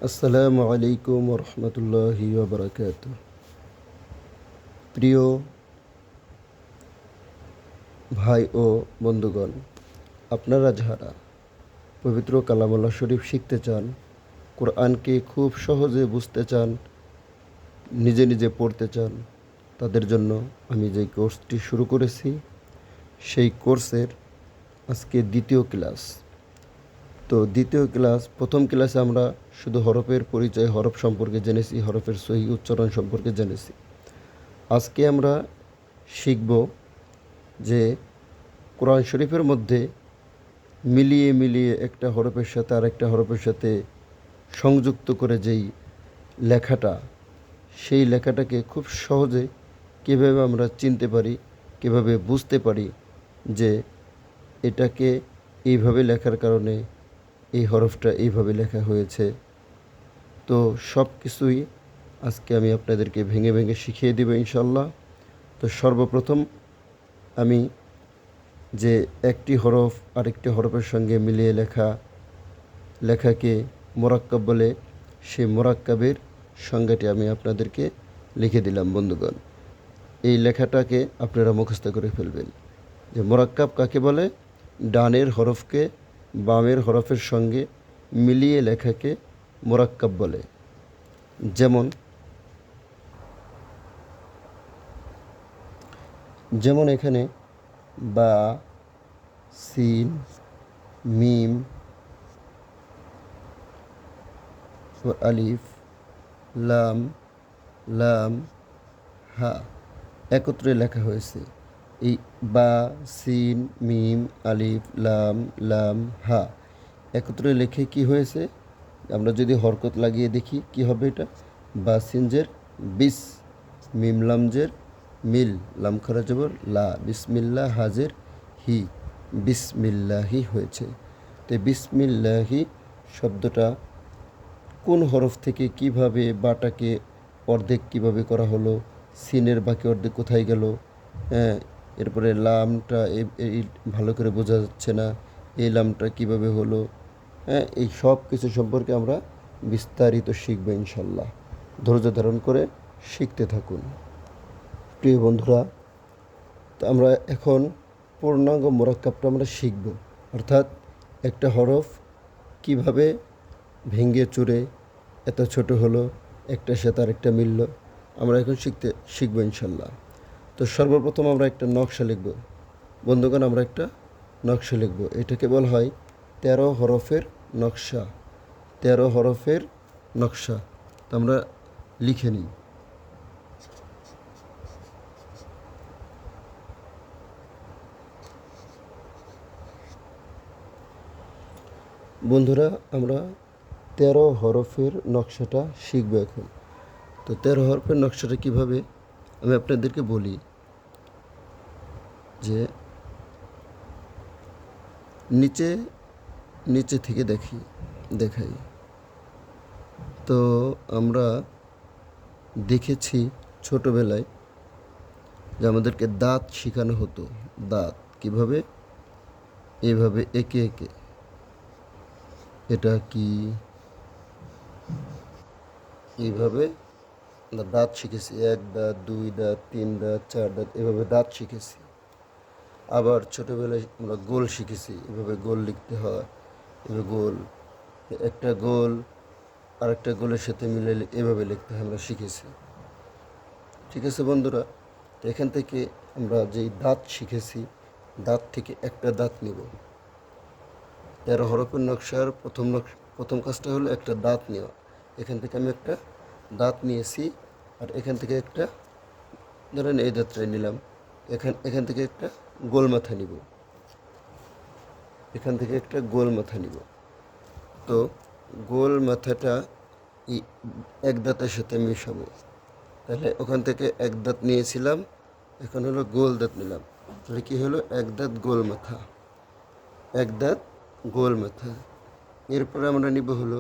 আসসালামু আলাইকুম রহমতুল্লাহি ওবরাকাত। প্রিয় ভাই ও বন্ধুগণ, আপনারা যারা পবিত্র কালামুল্লাহ শরীফ শিখতে চান, কোরআনকে খুব সহজে বুঝতে চান, নিজে নিজে পড়তে চান, তাদের জন্য আমি যে কোর্সটি শুরু করেছি সেই কোর্সের আজকে দ্বিতীয় ক্লাস। তো দ্বিতীয় ক্লাস, প্রথম ক্লাসে আমরা শুধু হরফের পরিচয়, হরফ সম্পর্কে জেনেছি, হরফের সহি উচ্চারণ সম্পর্কে জেনেছি। আজকে আমরা শিখব যে কোরআন শরীফের মধ্যে মিলিয়ে মিলিয়ে একটা হরফের সাথে আরেকটা হরফের সাথে সংযুক্ত করে যেই লেখাটা, সেই লেখাটাকে খুব সহজে কীভাবে আমরা চিনতে পারি, কীভাবে বুঝতে পারি যে এটাকে এইভাবে লেখার কারণে এই হরফটা এইভাবে লেখা হয়েছে। তো সব কিছুই আজকে আমি আপনাদেরকে ভেঙে ভেঙে শিখিয়ে দেব ইনশাল্লাহ। তো সর্বপ্রথম আমি যে একটি হরফ আরেকটি হরফের সঙ্গে মিলিয়ে লেখাকে মোরাক্কাব বলে, সেই মোরাক্কাবের সংজ্ঞাটি আমি আপনাদেরকে লিখে দিলাম বন্ধুগণ। এই লেখাটাকে আপনারা মুখস্থ করে ফেলবেন যে মোরাক্কাব কাকে বলে। ডানের হরফকে বামের হরফের সঙ্গে মিলিয়ে লেখাকে মোরাক্কাব বলে। যেমন এখানে বা, সিন, মিম, আলিফ, লাম, লাম, হা একত্রে লেখা হয়েছে। এই বা, সিন, মিম, আলিফ, লাম, লাম, হা একত্রে লিখে কি হয়েছে, আমরা যদি হরকত লাগিয়ে দেখি কি হবে, এটা বা সিনজের বিস, মিম লামজের মিল, লাম খারা জবর লা, বিসমিল্লাহ হাজের হি, বিসমিল্লাহি হয়েছে। তো বিসমিল্লাহি শব্দটা কোন হরফ থেকে কিভাবে বাটাকে অর্ধেক কিভাবে করা হলো, সিনের বাকি অর্ধেক কোথায় গেল, হ্যাঁ, এরপরে লামটা এই ভালো করে বোঝা যাচ্ছে না, এই লামটা কিভাবে হলো, হ্যাঁ, এই সব কিছু সম্পর্কে আমরা বিস্তারিত শিখব ইনশাল্লাহ। ধৈর্য ধারণ করে শিখতে থাকুন প্রিয় বন্ধুরা। তো আমরা এখন পূর্ণাঙ্গ মোরাক্কাবটা আমরা শিখব, অর্থাৎ একটা হরফ কিভাবে ভেঙে চুরে এত ছোট হলো, একটার সাথে আরেকটা মিলল, আমরা এখন শিখব ইনশাল্লাহ। তো সর্বপ্রথম আমরা একটা নকশা লিখব বন্ধুগণ, আমরা একটা নকশা লিখব। এটাকে বলা হয় 13 হরফের নকশা। 13 হরফের নকশা। তো আমরা লিখে নিই। বন্ধুরা, আমরা 13 হরফের নকশাটা শিখব এখন। তো 13 হরফের নকশাটা কিভাবে আমি আপনাদেরকে বলি যে নিচে থেকে দেখাই। তো আমরা দেখেছি ছোটোবেলায় যে আমাদেরকে দাঁত শেখানো হতো। দাঁত কিভাবে, এভাবে একে একে, এটা কি, এইভাবে আমরা দাঁত শিখেছি। 1 দাঁত, 2 দাঁত, 3 দাঁত, 4 দাঁত, এভাবে দাঁত শিখেছি। আবার ছোটোবেলায় আমরা গোল শিখেছি, এভাবে গোল লিখতে হয়, এভাবে গোল, একটা গোল আরেকটা গোলের সাথে মিলে এভাবে লিখতে হয়, আমরা শিখেছি। ঠিক আছে বন্ধুরা, তো এখান থেকে আমরা যেই দাঁত শিখেছি, দাঁত থেকে একটা দাঁত নেব। 13 হরফের নকশার প্রথম কাজটা হলো একটা দাঁত নেওয়া। এখান থেকে আমি একটা দাঁত নিয়েছি, আর এখান থেকে একটা, ধরেন এই দাঁতটাই নিলাম, এখান থেকে একটা গোল মাথা নিব, এখান থেকে একটা গোল মাথা নিব। তো গোল মাথাটা এক দাঁতের সাথে মেশাবো। তাহলে ওখান থেকে এক দাঁত নিয়েছিলাম, এখন হলো গোল দাঁত নিলাম, তাহলে কী হলো, এক দাঁত গোল মাথা, এক দাঁত গোল মাথা। এরপরে আমরা নিব হলো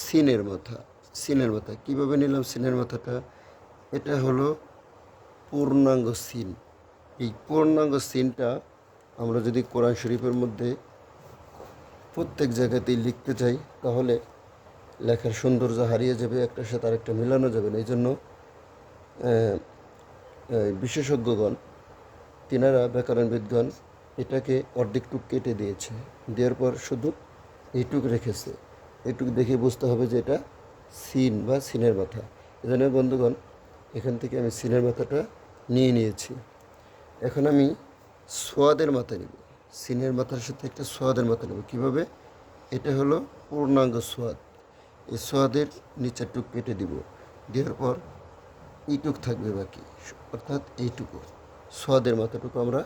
সিনের মাথা। সিনের মাথা কীভাবে নিলাম, সিনের মাথাটা, এটা হলো পূর্ণাঙ্গ সিন। এই পূর্ণাঙ্গ সিনটা আমরা যদি কোরআন শরীফের মধ্যে প্রত্যেক জায়গাতেই লিখতে চাই, তাহলে লেখার সৌন্দর্য হারিয়ে যাবে, একটার সাথে আরেকটা মেলানো যাবে না। এই জন্য বিশেষজ্ঞগণ, তিনারা ব্যাকরণবিদগণ এটাকে অর্ধেকটুক কেটে দিয়েছে, দেওয়ার পর শুধু এইটুক রেখেছে। এইটুক দেখে বুঝতে হবে যে এটা সিন বা সিনের মাথা। এজন্য বন্ধুগণ, এখান থেকে আমি সিনের মাথাটা নিয়ে নিয়েছি। এখন আমি সোয়াদের মাথা নিব, সিনের মাথার সাথে একটা সোয়াদের মাথা নেব। কীভাবে? এটা হলো পূর্ণাঙ্গ সোয়াদ। এই সোয়াদের নিচের টুক কেটে দিব, দেওয়ার পর এইটুক থাকবে বাকি, অর্থাৎ এইটুকু সোয়াদের মাথাটুকু আমরা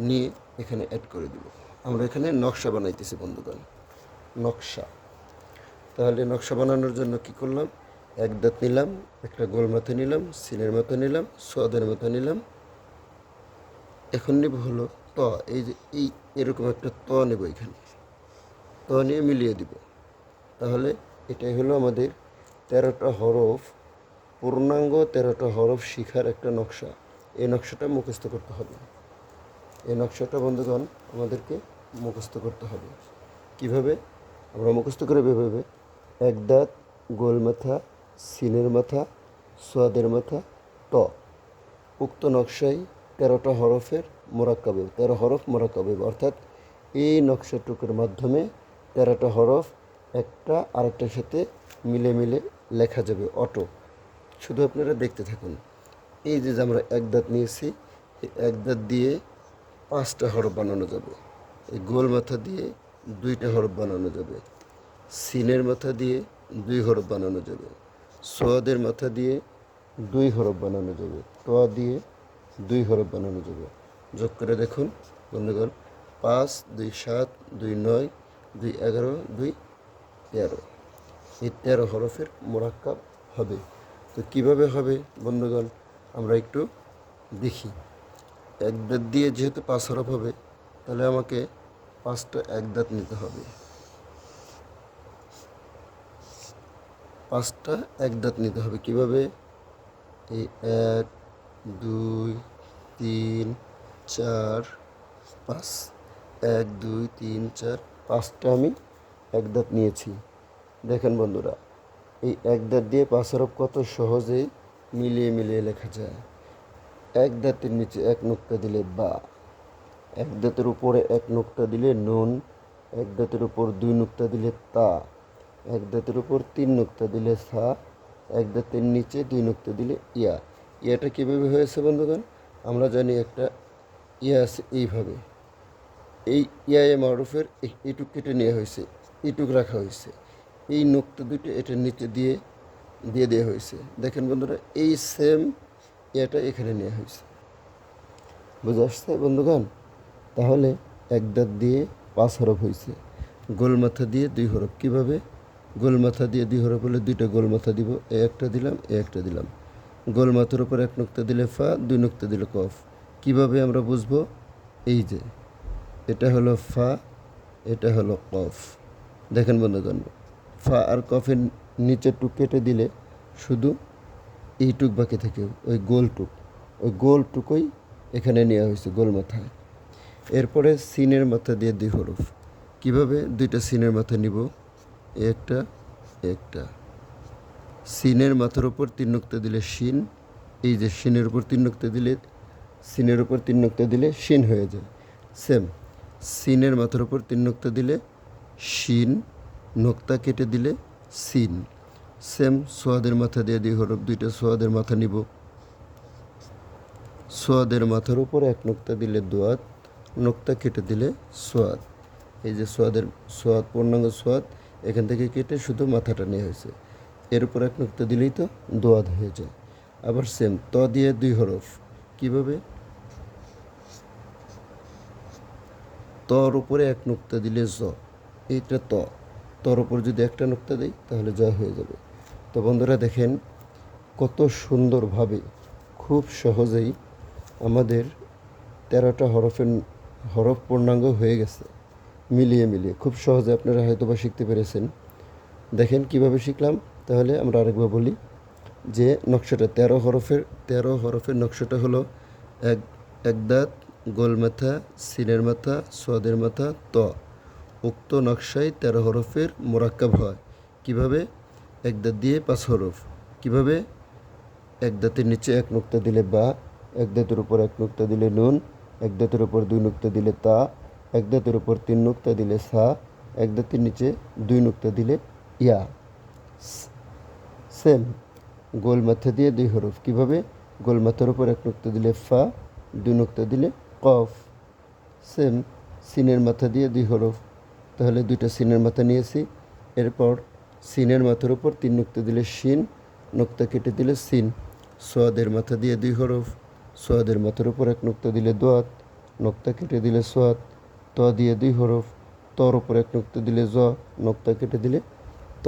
নিয়ে এখানে অ্যাড করে দিব। আমরা এখানে নকশা বানাইতেছি বন্ধুগণ, নকশা। তাহলে নকশা বানানোর জন্য কি করলাম? এক দাঁত নিলাম, একটা গোল মাথা নিলাম, সিনের মাথা নিলাম, সোয়াদের মাথা নিলাম। এখন নেব হলো ত। এই যে এরকম একটা ত নেব, এখানে ত নিয়ে মিলিয়ে দিব। তাহলে এটাই হলো আমাদের 13টা হরফ, পূর্ণাঙ্গ 13টা হরফ শিখার একটা নকশা। এই নকশাটা মুখস্থ করতে হবে। এই নকশাটা বন্ধুগণ আমাদেরকে মুখস্থ করতে হবে। কিভাবে আমরা মুখস্থ করে? এভাবে: এক দাঁত, গোল মাথা, সিনের মাথা, সোয়াদের মাথা, ত। উক্ত নকশায় 13টা হরফের মোরাক্কাবে, 13 হরফ মোরাক্কাবে, অর্থাৎ এই নকশাটুকুর মাধ্যমে 13টা হরফ একটা আরেকটার সাথে মিলে মিলে লেখা যাবে অটো। শুধু আপনারা দেখতে থাকুন। এই যে আমরা এক দাঁত নিয়েছি, এই এক দাঁত দিয়ে 5টা হরফ বানানো যাবে। এই গোল মাথা দিয়ে 2টা হরফ বানানো যাবে। সিনের মাথা দিয়ে 2 হরফ বানানো যাবে। সোয়াদের মাথা দিয়ে 2 হরফ বানানো যাবে। ত দিয়ে 2 হরফ বানানো যাবে। যোগ করে দেখুন বন্ধুগণ, 5, 2, 7, 2, 9, 2, 11, 2, 13। এই 13 হরফের মোরাক্কাব হবে। তো কীভাবে হবে বন্ধুগণ, আমরা একটু দেখি। এক দাঁত দিয়ে যেহেতু 5 হরফ হবে, তাহলে আমাকে 5টা এক দাঁত নিতে হবে। 5টা এক দাঁত নিতে হবে। কীভাবে? এই 1, 2, 3, 4, 5। 1, 2, 3, 4, 5টা আমি এক দাঁত নিয়েছি। দেখেন বন্ধুরা, এই এক দাঁত দিয়ে 5 হরফ কত সহজেই মিলিয়ে মিলিয়ে লেখা যায়। এক দাঁতের নিচে এক নুক্তা দিলে বা, এক দাঁতের উপরে এক নুক্তা দিলে নুন, এক দাঁতের উপর 2 নুক্তা দিলে তা, এক দাঁতের উপর 3 নুক্তা দিলে সা, এক দাঁতের নিচে 2 নুক্তা দিলে ইয়া। ইয়াটা কীভাবে হয়েছে বন্ধুগণ? আমরা জানি একটা ইয়া আছে এইভাবে। এই ইয়া এ মারুফের এইটুক কেটে নেওয়া হয়েছে, এইটুক রাখা হয়েছে। এই নুক্তা দুটো এটার নিচে দিয়ে দেওয়া হয়েছে। দেখেন বন্ধুরা, এই সেম ইয়াটা এখানে নেওয়া হয়েছে। বুঝে আসছে বন্ধুগণ? তাহলে এক দাঁত দিয়ে 5 হরফ হয়েছে। গোল মাথা দিয়ে 2 হরফ। কীভাবে? গোল মাথা দিয়ে 2 হরফ হলে 2টা গোল মাথা দিব। একটা দিলাম, একটা দিলাম। গোল মাথার উপর এক নুক্তা দিলে ফা, 2 নুক্তা দিলে কফ। কিভাবে আমরা বুঝবো? এই যে এটা হলো ফা, এটা হলো কফ। দেখেন বন্ধুগণ, ফা আর কফের নিচের টুক কেটে দিলে শুধু এইটুক বাকি থাকে, ওই গোলটুকুই এখানে নেওয়া হয়েছে গোল মাথায়। এরপরে সিনের মাথা দিয়ে 2 হরফ। কীভাবে? 2টা সিনের মাথা নিব, একটা একটা। সিনের মাথার উপর 3 নুক্তা দিলে শিন। এই যে শিনের উপর 3 নুক্তা দিলে, সিনের উপর 3 নুক্তা দিলে শিন হয়ে যায়। সেম সিনের মাথার উপর 3 নুক্তা দিলে শিন, নোক্তা কেটে দিলে সিন। সেম সোয়াদের মাথা দিয়ে 2 হরফ। 2টা সোয়াদের মাথা নিব। সোয়াদের মাথার উপর এক নুক্তা দিলে দোয়াত, নোক্তা কেটে দিলে সোয়াদ। এই যে সোয়াদ পূর্ণাঙ্গ সোয়াদ, এখান থেকে কেটে শুধু মাথাটা নেওয়া হয়েছে। এর উপর এক নুক্তা দিলেই তো দোয়াদ হয়ে যায়। আবার সেম ত দিয়ে 2 হরফ। কীভাবে? তর উপরে এক নুক্তা দিলে জ, এইটা ত। তর উপর যদি একটা নুক্তা দিই তাহলে জ হয়ে যাবে। তো বন্ধুরা দেখেন কত সুন্দরভাবে, খুব সহজেই আমাদের 13টা হরফ পূর্ণাঙ্গ হয়ে গেছে মিলিয়ে মিলিয়ে। খুব সহজে আপনারা হয়তো বা শিখতে পেরেছেন। দেখেন কিভাবে শিখলাম। তাহলে আমরা আরেকবার বলি যে নকশাটা 13 হরফের নকশাটা হলো এক দাঁত, গোল মাথা, সিনের মাথা, সোয়াদের মাথা, ত। উক্ত নকশায় 13 হরফের মোরাক্কাব হয়। কিভাবে? এক দাঁত দিয়ে 5 হরফ। কিভাবে? এক দাঁতের নিচে 1 নুক্তা দিলে বা, এক দাঁতের উপর 1 নুক্তা দিলে নুন, এক দাঁতের উপর 2 নুক্তা দিলে তা, এক দাঁতের উপর 3 নুক্তা দিলে সা, এক দাঁতের নিচে 2 নুক্তা দিলে ইয়া। সেম গোল মাথা দিয়ে 2 হরফ। কিভাবে? গোল মাথার উপর 1 নুক্তা দিলে ফা, 2 নুক্তা দিলে কফ। সেম সিনের মাথা দিয়ে 2 হরফ। তাহলে 2টা সিনের মাথা নিয়েছি। এরপর সিনের মাথার উপর 3 নুক্তা দিলে শিন, নুক্তা কেটে দিলে সিন। সোয়াদের মাথা দিয়ে 2 হরফ। সোয়াদের মাথার উপর 1 নুক্তা দিলে দোয়াত, নুক্তা কেটে দিলে সোয়াত। ত দিয়ে 2 হরফ। তর উপর 1 নুক্তা দিলে জ, নুক্তা কেটে দিলে ত।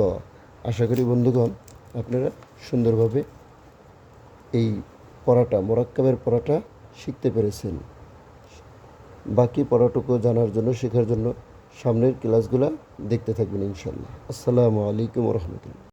আশা করি বন্ধুগণ আপনারা সুন্দরভাবে এই পড়াটা, মোরাক্কাবের পড়াটা শিখতে পেরেছেন। বাকি পড়াটুকু জানার জন্য, শেখার জন্য সামনের ক্লাসগুলো দেখতে থাকবেন ইনশাল্লাহ। আসসালামু আলাইকুম রহমতুল্লাহ।